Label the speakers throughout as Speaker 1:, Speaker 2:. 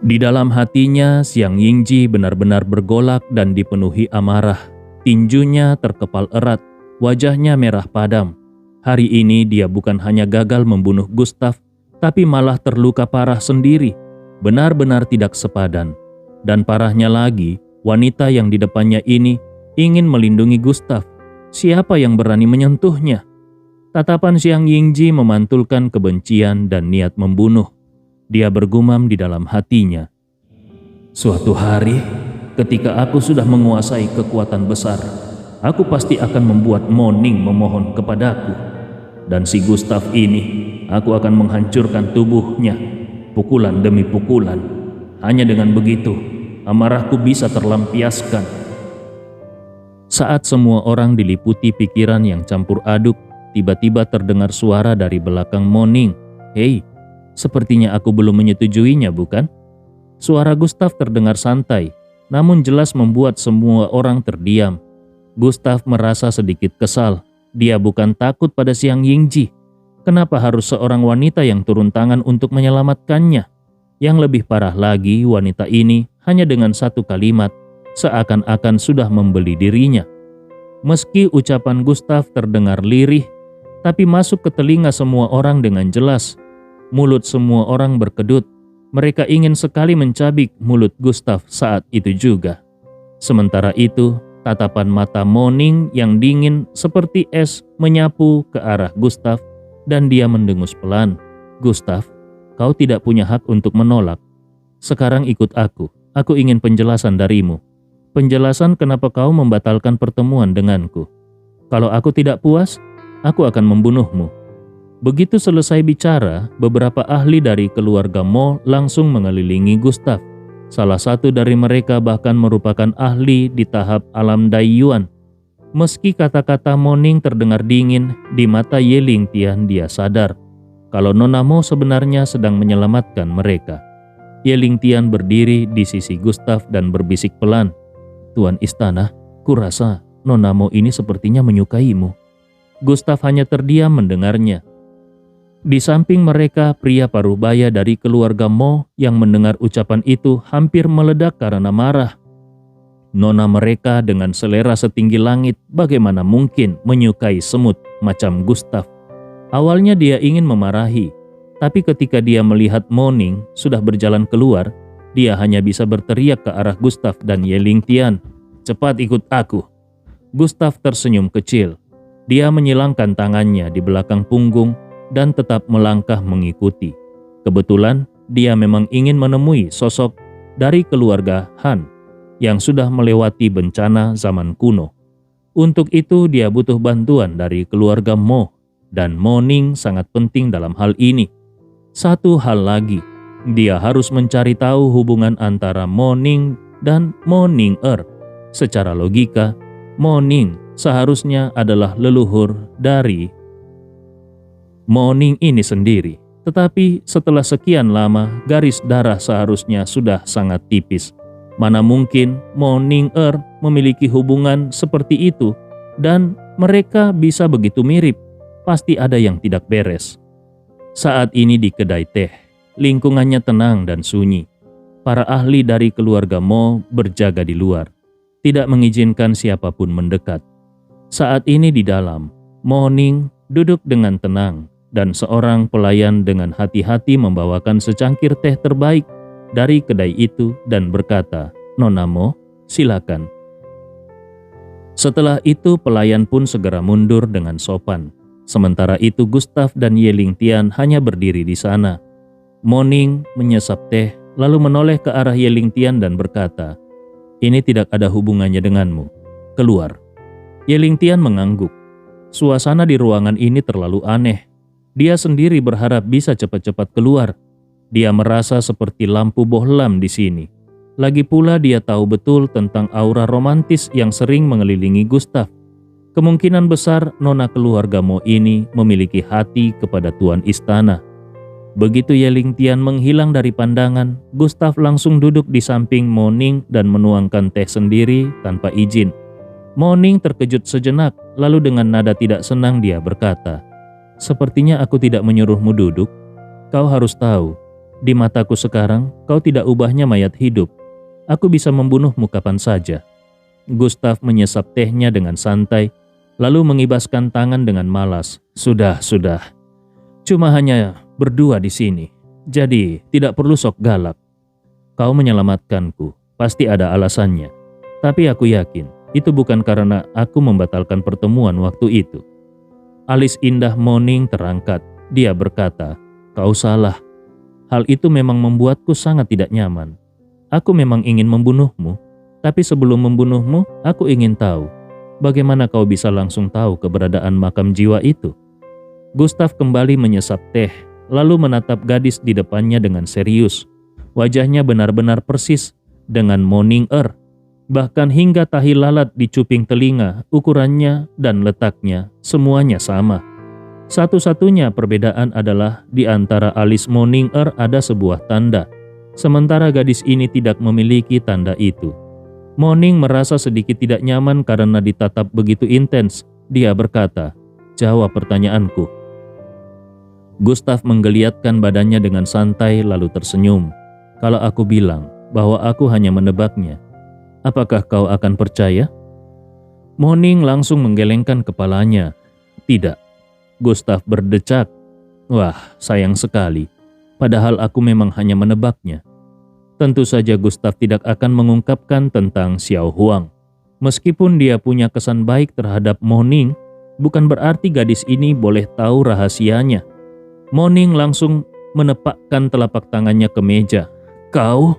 Speaker 1: Di dalam hatinya, Xiang Yingji benar-benar bergolak dan dipenuhi amarah. Tinjunya terkepal erat, wajahnya merah padam. Hari ini dia bukan hanya gagal membunuh Gustav, tapi malah terluka parah sendiri. Benar-benar tidak sepadan. Dan parahnya lagi, wanita yang di depannya ini ingin melindungi Gustav. Siapa yang berani menyentuhnya? Tatapan Xiang Yingji memantulkan kebencian dan niat membunuh. Dia bergumam di dalam hatinya, "Suatu hari, ketika aku sudah menguasai kekuatan besar, aku pasti akan membuat Moning memohon kepadaku. Dan si Gustav ini, aku akan menghancurkan tubuhnya, pukulan demi pukulan. Hanya dengan begitu, amarahku bisa terlampiaskan." Saat semua orang diliputi pikiran yang campur aduk, tiba-tiba terdengar suara dari belakang Moning. "Hei, sepertinya aku belum menyetujuinya, bukan?" Suara Gustav terdengar santai, namun jelas membuat semua orang terdiam. Gustav merasa sedikit kesal. Dia bukan takut pada Xiang Yingji. Kenapa harus seorang wanita yang turun tangan untuk menyelamatkannya? Yang lebih parah lagi, wanita ini hanya dengan satu kalimat, seakan-akan sudah membeli dirinya. Meski ucapan Gustav terdengar lirih, tapi masuk ke telinga semua orang dengan jelas. Mulut semua orang berkedut. Mereka ingin sekali mencabik mulut Gustav saat itu juga. Sementara itu, tatapan mata Moning yang dingin seperti es menyapu ke arah Gustav dan dia mendengus pelan. "Gustav, kau tidak punya hak untuk menolak. Sekarang ikut aku. Aku ingin penjelasan darimu. Penjelasan kenapa kau membatalkan pertemuan denganku. Kalau aku tidak puas, aku akan membunuhmu." Begitu selesai bicara, beberapa ahli dari keluarga Mo langsung mengelilingi Gustav. Salah satu dari mereka bahkan merupakan ahli di tahap alam Daiyuan. Meski kata-kata Moning terdengar dingin, di mata Ye Lingtian dia sadar kalau Nona Mo sebenarnya sedang menyelamatkan mereka. Ye Lingtian berdiri di sisi Gustav dan berbisik pelan, "Tuan Istana, kurasa Nona Mo ini sepertinya menyukaimu." Gustav hanya terdiam mendengarnya. Di samping mereka, pria parubaya dari keluarga Mo yang mendengar ucapan itu hampir meledak karena marah. Nona mereka dengan selera setinggi langit bagaimana mungkin menyukai semut macam Gustav. Awalnya dia ingin memarahi, tapi ketika dia melihat Moning sudah berjalan keluar, dia hanya bisa berteriak ke arah Gustav dan Ye Lingtian, "Cepat ikut aku." Gustav tersenyum kecil. Dia menyilangkan tangannya di belakang punggung dan tetap melangkah mengikuti. Kebetulan dia memang ingin menemui sosok dari keluarga Han yang sudah melewati bencana zaman kuno. Untuk itu dia butuh bantuan dari keluarga Mo, dan Moning sangat penting dalam hal ini. Satu hal lagi, dia harus mencari tahu hubungan antara Moning dan Moning-er. Secara logika, Moning seharusnya adalah leluhur dari Moning ini sendiri. Tetapi setelah sekian lama, garis darah seharusnya sudah sangat tipis. Mana mungkin Moning-er memiliki hubungan seperti itu dan mereka bisa begitu mirip. Pasti ada yang tidak beres. Saat ini di kedai teh, lingkungannya tenang dan sunyi. Para ahli dari keluarga Mo berjaga di luar, tidak mengizinkan siapapun mendekat. Saat ini di dalam, Moning duduk dengan tenang dan seorang pelayan dengan hati-hati membawakan secangkir teh terbaik dari kedai itu dan berkata, "Nona Mo, silakan." Setelah itu pelayan pun segera mundur dengan sopan. Sementara itu Gustav dan Ye Lingtian hanya berdiri di sana. Moning menyesap teh lalu menoleh ke arah Ye Lingtian dan berkata, "Ini tidak ada hubungannya denganmu. Keluar." Ye Lingtian mengangguk. Suasana di ruangan ini terlalu aneh. Dia sendiri berharap bisa cepat-cepat keluar. Dia merasa seperti lampu bohlam di sini. Lagi pula dia tahu betul tentang aura romantis yang sering mengelilingi Gustav. Kemungkinan besar nona keluarga Mo ini memiliki hati kepada tuan istana. Begitu Ye Lingtian menghilang dari pandangan, Gustav langsung duduk di samping Moning dan menuangkan teh sendiri tanpa izin. Moning terkejut sejenak, lalu dengan nada tidak senang dia berkata, "Sepertinya aku tidak menyuruhmu duduk. Kau harus tahu, Di mataku sekarang, kau tidak ubahnya mayat hidup. Aku bisa membunuhmu kapan saja." Gustav menyesap tehnya dengan santai, lalu mengibaskan tangan dengan malas. Sudah. Cuma hanya berdua di sini. Jadi tidak perlu sok galak. Kau menyelamatkanku, pasti ada alasannya. Tapi aku yakin, itu bukan karena aku membatalkan pertemuan waktu itu." Alis indah Moning terangkat. Dia berkata, "Kau salah. Hal itu memang membuatku sangat tidak nyaman. Aku memang ingin membunuhmu, tapi sebelum membunuhmu, aku ingin tahu, bagaimana kau bisa langsung tahu keberadaan makam jiwa itu?" Gustav kembali menyesap teh, lalu menatap gadis di depannya dengan serius. Wajahnya benar-benar persis dengan Moning bahkan hingga tahi lalat di cuping telinga, ukurannya dan letaknya semuanya sama. Satu-satunya perbedaan adalah di antara alis Moning ada sebuah tanda, sementara gadis ini tidak memiliki tanda itu. Moning merasa sedikit tidak nyaman karena ditatap begitu intens. Dia berkata, "Jawab pertanyaanku." Gustav menggeliatkan badannya dengan santai lalu tersenyum. "Kalau aku bilang bahwa aku hanya menebaknya, apakah kau akan percaya?" Moning langsung menggelengkan kepalanya. "Tidak." Gustav berdecak. "Wah, sayang sekali. Padahal aku memang hanya menebaknya." Tentu saja Gustav tidak akan mengungkapkan tentang Xiao Huang. Meskipun dia punya kesan baik terhadap Moning, bukan berarti gadis ini boleh tahu rahasianya. Moning langsung menepakkan telapak tangannya ke meja. "Kau?"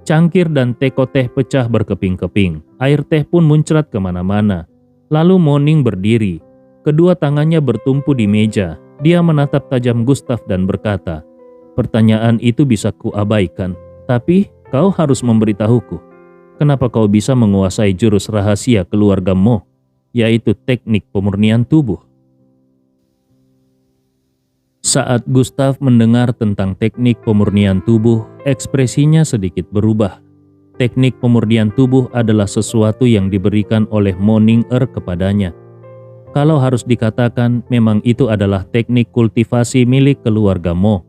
Speaker 1: Cangkir dan teko teh pecah berkeping-keping. Air teh pun muncrat kemana-mana. Lalu Moning berdiri. Kedua tangannya bertumpu di meja. Dia menatap tajam Gustav dan berkata, "Pertanyaan itu bisa kuabaikan, tapi kau harus memberitahuku. Kenapa kau bisa menguasai jurus rahasia keluarga Mo, yaitu teknik pemurnian tubuh?" Saat Gustav mendengar tentang teknik pemurnian tubuh, ekspresinya sedikit berubah. Teknik pemurnian tubuh adalah sesuatu yang diberikan oleh Moning kepadanya. Kalau harus dikatakan, memang itu adalah teknik kultivasi milik keluarga Mo.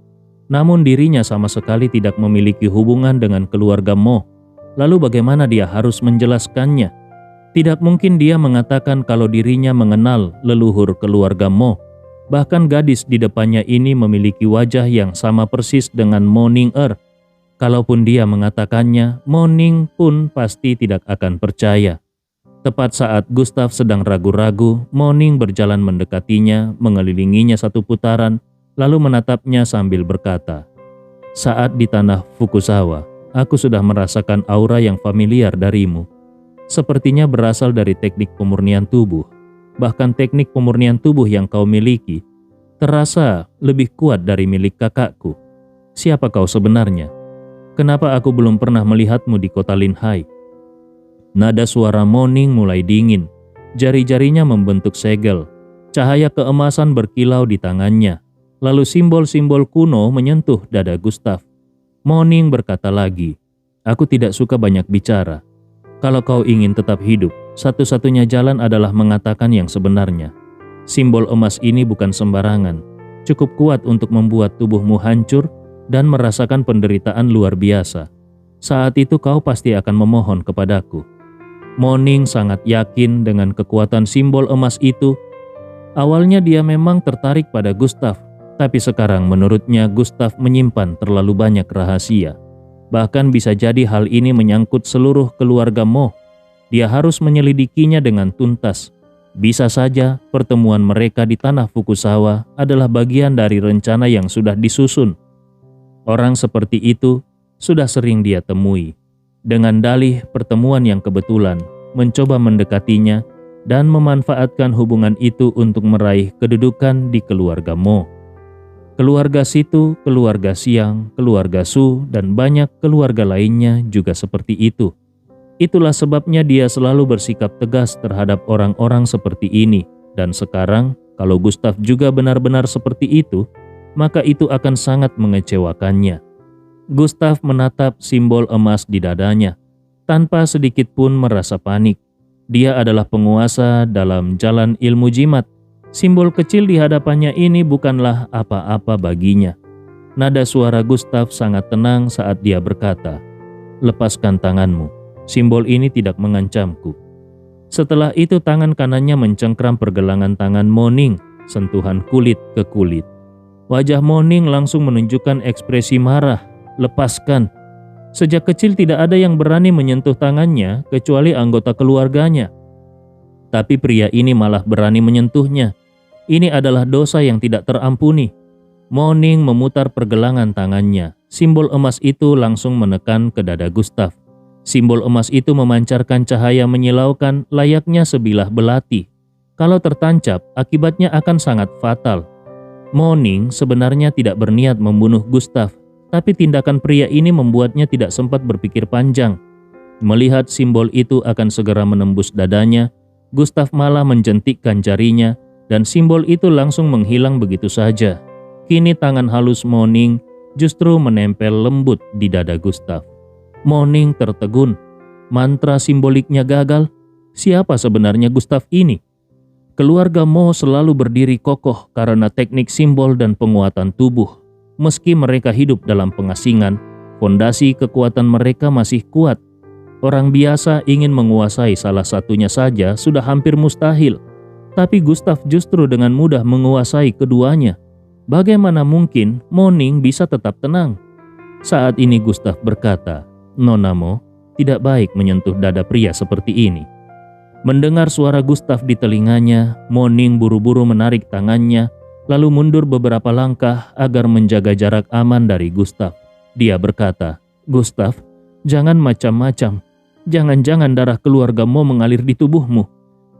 Speaker 1: Namun dirinya sama sekali tidak memiliki hubungan dengan keluarga Mo. Lalu bagaimana dia harus menjelaskannya? Tidak mungkin dia mengatakan kalau dirinya mengenal leluhur keluarga Mo. Bahkan gadis di depannya ini memiliki wajah yang sama persis dengan Moning Kalaupun dia mengatakannya, Moning pun pasti tidak akan percaya. Tepat saat Gustav sedang ragu-ragu, Moning berjalan mendekatinya, mengelilinginya satu putaran, lalu menatapnya sambil berkata, "Saat di tanah Fukusawa, aku sudah merasakan aura yang familiar darimu. Sepertinya berasal dari teknik pemurnian tubuh. Bahkan teknik pemurnian tubuh yang kau miliki terasa lebih kuat dari milik kakakku. Siapa kau sebenarnya? Kenapa aku belum pernah melihatmu di kota Linhai?" Nada suara Moning mulai dingin. Jari-jarinya membentuk segel. Cahaya keemasan berkilau di tangannya. Lalu simbol-simbol kuno menyentuh dada Gustav. Moning berkata lagi, "Aku tidak suka banyak bicara. Kalau kau ingin tetap hidup, satu-satunya jalan adalah mengatakan yang sebenarnya. Simbol emas ini bukan sembarangan. Cukup kuat untuk membuat tubuhmu hancur dan merasakan penderitaan luar biasa. Saat itu kau pasti akan memohon kepadaku." Moning sangat yakin dengan kekuatan simbol emas itu. Awalnya dia memang tertarik pada Gustav, tapi sekarang menurutnya Gustav menyimpan terlalu banyak rahasia. Bahkan bisa jadi hal ini menyangkut seluruh keluarga Mo. Dia harus menyelidikinya dengan tuntas. Bisa saja pertemuan mereka di tanah Fukusawa adalah bagian dari rencana yang sudah disusun. Orang seperti itu sudah sering dia temui. Dengan dalih pertemuan yang kebetulan, mencoba mendekatinya dan memanfaatkan hubungan itu untuk meraih kedudukan di keluarga Mo. Keluarga Situ, keluarga Siang, keluarga Su, dan banyak keluarga lainnya juga seperti itu. Itulah sebabnya dia selalu bersikap tegas terhadap orang-orang seperti ini. Dan sekarang, kalau Gustav juga benar-benar seperti itu, maka itu akan sangat mengecewakannya. Gustav menatap simbol emas di dadanya, tanpa sedikit pun merasa panik. Dia adalah penguasa dalam jalan ilmu jimat. Simbol kecil di hadapannya ini bukanlah apa-apa baginya. Nada suara Gustav sangat tenang saat dia berkata, "Lepaskan tanganmu, simbol ini tidak mengancamku." Setelah itu tangan kanannya mencengkram pergelangan tangan Moning, sentuhan kulit ke kulit. Wajah Moning langsung menunjukkan ekspresi marah. "Lepaskan." Sejak kecil tidak ada yang berani menyentuh tangannya kecuali anggota keluarganya. Tapi pria ini malah berani menyentuhnya. Ini adalah dosa yang tidak terampuni. Moning memutar pergelangan tangannya. Simbol emas itu langsung menekan ke dada Gustav. Simbol emas itu memancarkan cahaya menyilaukan layaknya sebilah belati. Kalau tertancap, akibatnya akan sangat fatal. Moning sebenarnya tidak berniat membunuh Gustav, tapi tindakan pria ini membuatnya tidak sempat berpikir panjang. Melihat simbol itu akan segera menembus dadanya, Gustav malah menjentikkan jarinya dan simbol itu langsung menghilang begitu saja. Kini tangan halus Moning justru menempel lembut di dada Gustav. Moning tertegun. Mantra simboliknya gagal. Siapa sebenarnya Gustav ini? Keluarga Mo selalu berdiri kokoh karena teknik simbol dan penguatan tubuh. Meski mereka hidup dalam pengasingan, fondasi kekuatan mereka masih kuat. Orang biasa ingin menguasai salah satunya saja sudah hampir mustahil. Tapi Gustav justru dengan mudah menguasai keduanya. Bagaimana mungkin Moning bisa tetap tenang? Saat ini Gustav berkata, "Nona Mo, tidak baik menyentuh dada pria seperti ini." Mendengar suara Gustav di telinganya, Moning buru-buru menarik tangannya, lalu mundur beberapa langkah agar menjaga jarak aman dari Gustav. Dia berkata, "Gustav, jangan macam-macam. Jangan-jangan darah keluarga Mo mengalir di tubuhmu.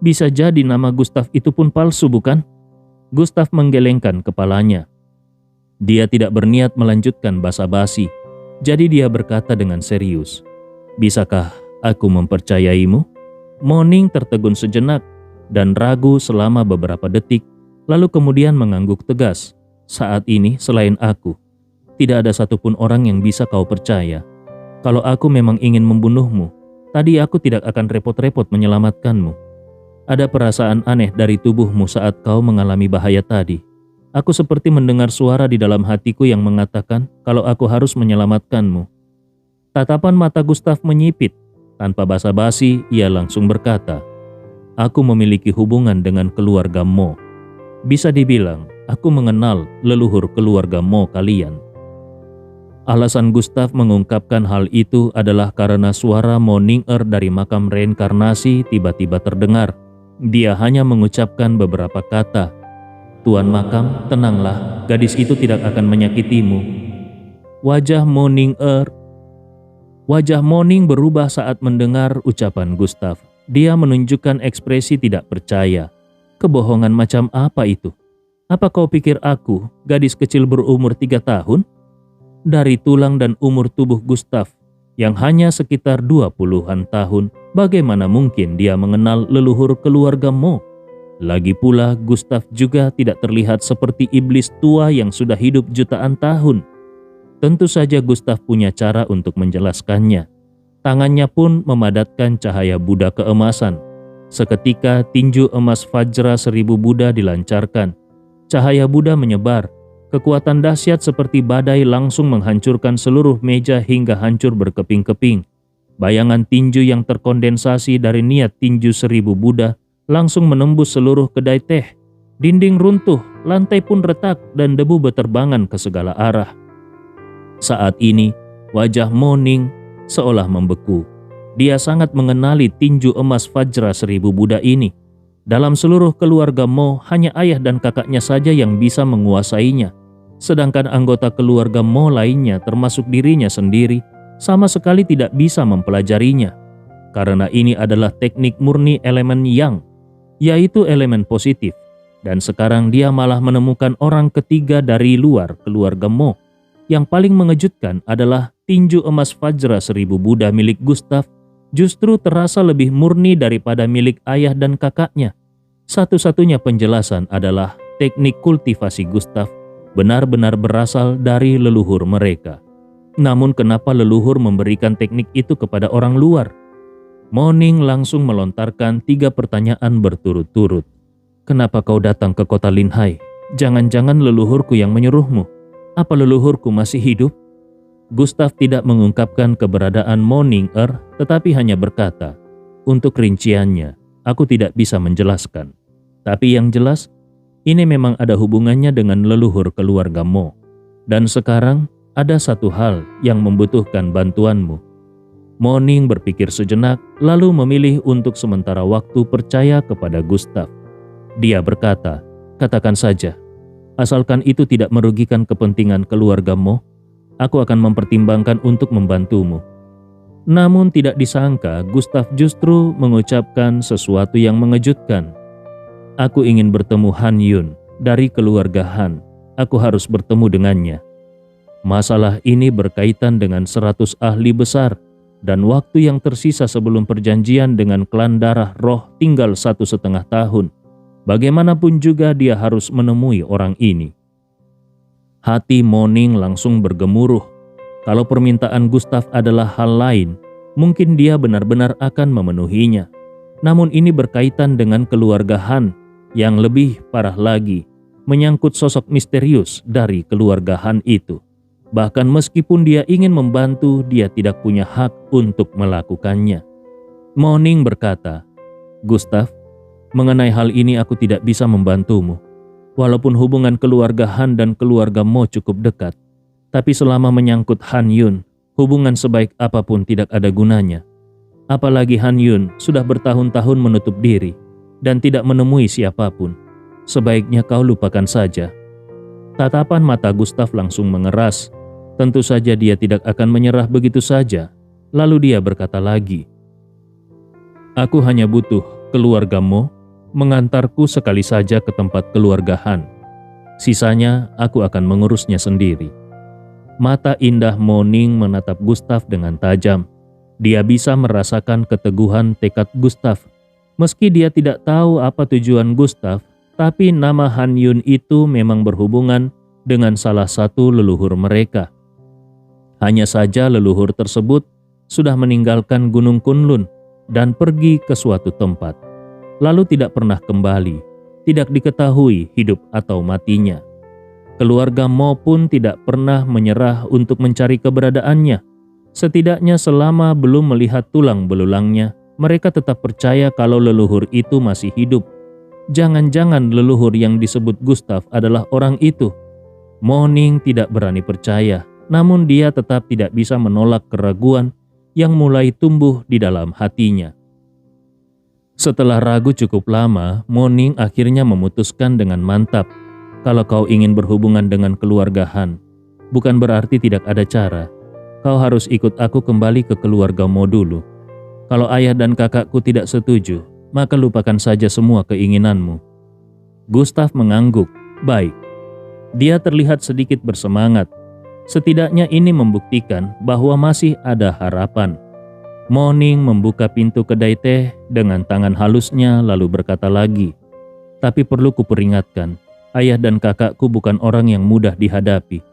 Speaker 1: Bisa jadi nama Gustav itu pun palsu, bukan?" Gustav menggelengkan kepalanya. Dia tidak berniat melanjutkan basa-basi, jadi dia berkata dengan serius, "Bisakah aku mempercayaimu?" Moning tertegun sejenak dan ragu selama beberapa detik, lalu kemudian mengangguk tegas. "Saat ini selain aku, tidak ada satupun orang yang bisa kau percaya. Kalau aku memang ingin membunuhmu, tadi aku tidak akan repot-repot menyelamatkanmu. Ada perasaan aneh dari tubuhmu saat kau mengalami bahaya tadi. Aku seperti mendengar suara di dalam hatiku yang mengatakan kalau aku harus menyelamatkanmu." Tatapan mata Gustav menyipit. Tanpa basa-basi, ia langsung berkata, "Aku memiliki hubungan dengan keluarga Mo. Bisa dibilang, aku mengenal leluhur keluarga Mo kalian." Alasan Gustav mengungkapkan hal itu adalah karena suara Moning-er dari makam reinkarnasi tiba-tiba terdengar. Dia hanya mengucapkan beberapa kata, "Tuan makam, tenanglah, gadis itu tidak akan menyakitimu." Wajah Moning berubah saat mendengar ucapan Gustav. Dia menunjukkan ekspresi tidak percaya. "Kebohongan macam apa itu? Apa kau pikir aku, gadis kecil berumur 3 tahun? Dari tulang dan umur tubuh Gustav yang hanya sekitar 20-an tahun, bagaimana mungkin dia mengenal leluhur keluarga Mo? Lagi pula Gustav juga tidak terlihat seperti iblis tua yang sudah hidup jutaan tahun." Tentu saja Gustav punya cara untuk menjelaskannya. Tangannya pun memadatkan cahaya Buddha keemasan. Seketika tinju emas Vajra 1000 Buddha dilancarkan. Cahaya Buddha menyebar. Kekuatan dahsyat seperti badai langsung menghancurkan seluruh meja hingga hancur berkeping-keping. Bayangan tinju yang terkondensasi dari niat tinju 1000 Buddha langsung menembus seluruh kedai teh. Dinding runtuh, lantai pun retak dan debu berterbangan ke segala arah. Saat ini, wajah Moning seolah membeku. Dia sangat mengenali tinju emas Vajra 1000 Buddha ini. Dalam seluruh keluarga Mo, hanya ayah dan kakaknya saja yang bisa menguasainya. Sedangkan anggota keluarga Mo lainnya termasuk dirinya sendiri sama sekali tidak bisa mempelajarinya. Karena ini adalah teknik murni elemen Yang, yaitu elemen positif. Dan sekarang dia malah menemukan orang ketiga dari luar keluarga Mo. Yang paling mengejutkan adalah tinju emas Vajra 1000 Buddha milik Gustav justru terasa lebih murni daripada milik ayah dan kakaknya. Satu-satunya penjelasan adalah teknik kultivasi Gustav benar-benar berasal dari leluhur mereka. Namun kenapa leluhur memberikan teknik itu kepada orang luar? Moning langsung melontarkan 3 pertanyaan berturut-turut. "Kenapa kau datang ke kota Linhai? Jangan-jangan leluhurku yang menyuruhmu? Apa leluhurku masih hidup? Gustav tidak mengungkapkan keberadaan Mo Ning-er, tetapi hanya berkata, "Untuk rinciannya, aku tidak bisa menjelaskan. Tapi yang jelas, ini memang ada hubungannya dengan leluhur keluarga Mo. Dan sekarang ada satu hal yang membutuhkan bantuanmu." Mo Ning berpikir sejenak, lalu memilih untuk sementara waktu percaya kepada Gustav. Dia berkata, "Katakan saja, asalkan itu tidak merugikan kepentingan keluarga Mo, aku akan mempertimbangkan untuk membantumu." Namun tidak disangka Gustav justru mengucapkan sesuatu yang mengejutkan. "Aku ingin bertemu Han Yun dari keluarga Han. Aku harus bertemu dengannya. Masalah ini berkaitan dengan 100 ahli besar dan waktu yang tersisa sebelum perjanjian dengan klan darah roh tinggal 1,5 tahun. Bagaimanapun juga dia harus menemui orang ini." Hati Mo Ning langsung bergemuruh. Kalau permintaan Gustav adalah hal lain, mungkin dia benar-benar akan memenuhinya. Namun ini berkaitan dengan keluarga Han, yang lebih parah lagi, menyangkut sosok misterius dari keluarga Han itu. Bahkan meskipun dia ingin membantu, dia tidak punya hak untuk melakukannya. Mo Ning berkata, "Gustav, mengenai hal ini aku tidak bisa membantumu. Walaupun hubungan keluarga Han dan keluarga Mo cukup dekat, tapi selama menyangkut Han Yun, hubungan sebaik apapun tidak ada gunanya. Apalagi Han Yun sudah bertahun-tahun menutup diri dan tidak menemui siapapun. Sebaiknya kau lupakan saja." Tatapan mata Gustav langsung mengeras. Tentu saja dia tidak akan menyerah begitu saja. Lalu dia berkata lagi, "Aku hanya butuh keluarga Mo mengantarku sekali saja ke tempat keluarga Han. Sisanya aku akan mengurusnya sendiri." Mata indah Mo Ning menatap Gustav dengan tajam. Dia bisa merasakan keteguhan tekad Gustav. Meski dia tidak tahu apa tujuan Gustav, tapi nama Han Yun itu memang berhubungan dengan salah satu leluhur mereka. Hanya saja leluhur tersebut sudah meninggalkan Gunung Kunlun dan pergi ke suatu tempat, lalu tidak pernah kembali. Tidak diketahui hidup atau matinya. Keluarga Mo pun tidak pernah menyerah untuk mencari keberadaannya. Setidaknya selama belum melihat tulang belulangnya, mereka tetap percaya kalau leluhur itu masih hidup. Jangan-jangan leluhur yang disebut Gustav adalah orang itu. Mo Ning tidak berani percaya, namun dia tetap tidak bisa menolak keraguan yang mulai tumbuh di dalam hatinya. Setelah ragu cukup lama, Mo Ning akhirnya memutuskan dengan mantap, "Kalau kau ingin berhubungan dengan keluarga Han, bukan berarti tidak ada cara. Kau harus ikut aku kembali ke keluarga Mo dulu. Kalau ayah dan kakakku tidak setuju, maka lupakan saja semua keinginanmu." Gustav mengangguk. "Baik." Dia terlihat sedikit bersemangat. Setidaknya ini membuktikan bahwa masih ada harapan. Mo Ning membuka pintu kedai teh dengan tangan halusnya lalu berkata lagi, "Tapi perlu kuperingatkan, ayah dan kakakku bukan orang yang mudah dihadapi.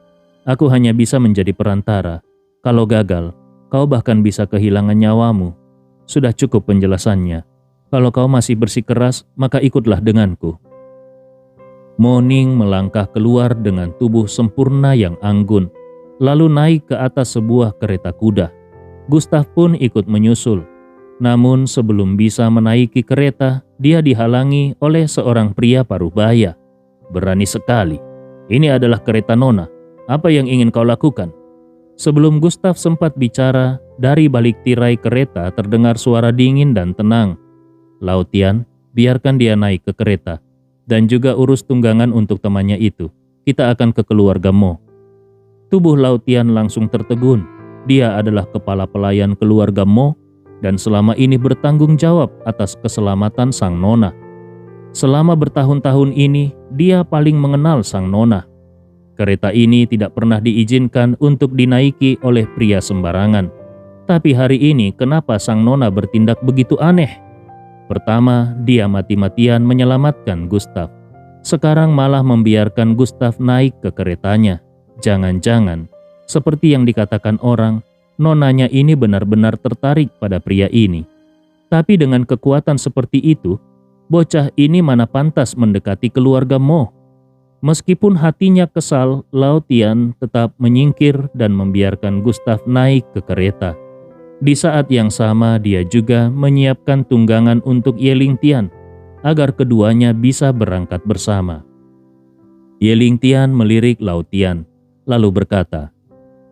Speaker 1: Aku hanya bisa menjadi perantara. Kalau gagal, kau bahkan bisa kehilangan nyawamu. Sudah cukup penjelasannya. Kalau kau masih bersikeras, maka ikutlah denganku." Mo Ning melangkah keluar dengan tubuh sempurna yang anggun, lalu naik ke atas sebuah kereta kuda. Gustav pun ikut menyusul. Namun sebelum bisa menaiki kereta, dia dihalangi oleh seorang pria parubaya. "Berani sekali. Ini adalah kereta Nona. Apa yang ingin kau lakukan?" Sebelum Gustav sempat bicara, dari balik tirai kereta terdengar suara dingin dan tenang. "Lautian, biarkan dia naik ke kereta. Dan juga urus tunggangan untuk temannya itu. Kita akan ke keluarga Mo." Tubuh Lautian langsung tertegun. Dia adalah kepala pelayan keluarga Mo dan selama ini bertanggung jawab atas keselamatan sang nona. Selama bertahun-tahun ini, dia paling mengenal sang nona. Kereta ini tidak pernah diizinkan untuk dinaiki oleh pria sembarangan. Tapi hari ini kenapa sang nona bertindak begitu aneh? Pertama, dia mati-matian menyelamatkan Gustav. Sekarang malah membiarkan Gustav naik ke keretanya. Jangan-jangan, seperti yang dikatakan orang, nonanya ini benar-benar tertarik pada pria ini. Tapi dengan kekuatan seperti itu, bocah ini mana pantas mendekati keluarga Mo? Meskipun hatinya kesal, Lao Tian tetap menyingkir dan membiarkan Gustav naik ke kereta. Di saat yang sama dia juga menyiapkan tunggangan untuk Yeling Tian agar keduanya bisa berangkat bersama. Yeling Tian melirik Lao Tian lalu berkata,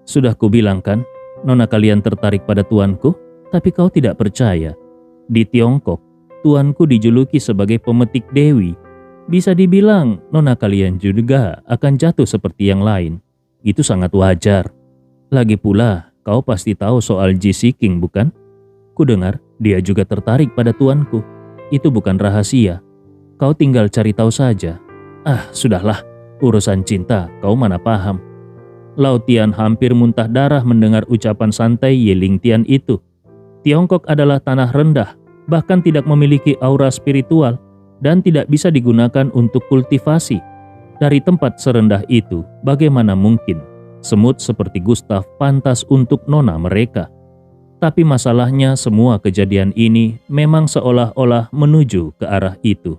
Speaker 1: "Sudah kubilang kan, nona kalian tertarik pada tuanku, tapi kau tidak percaya. Di Tiongkok, tuanku dijuluki sebagai pemetik dewi. Bisa dibilang nona kalian juga akan jatuh seperti yang lain. Itu sangat wajar. Lagi pula, kau pasti tahu soal Ji King, bukan? Kudengar dia juga tertarik pada tuanku. Itu bukan rahasia. Kau tinggal cari tahu saja." "Ah, sudahlah, urusan cinta kau mana paham." Lao Tian hampir muntah darah mendengar ucapan santai Yeling Tian itu. Tiongkok adalah tanah rendah, bahkan tidak memiliki aura spiritual dan tidak bisa digunakan untuk kultivasi. Dari tempat serendah itu, bagaimana mungkin semut seperti Gustav pantas untuk nona mereka? Tapi masalahnya semua kejadian ini memang seolah-olah menuju ke arah itu.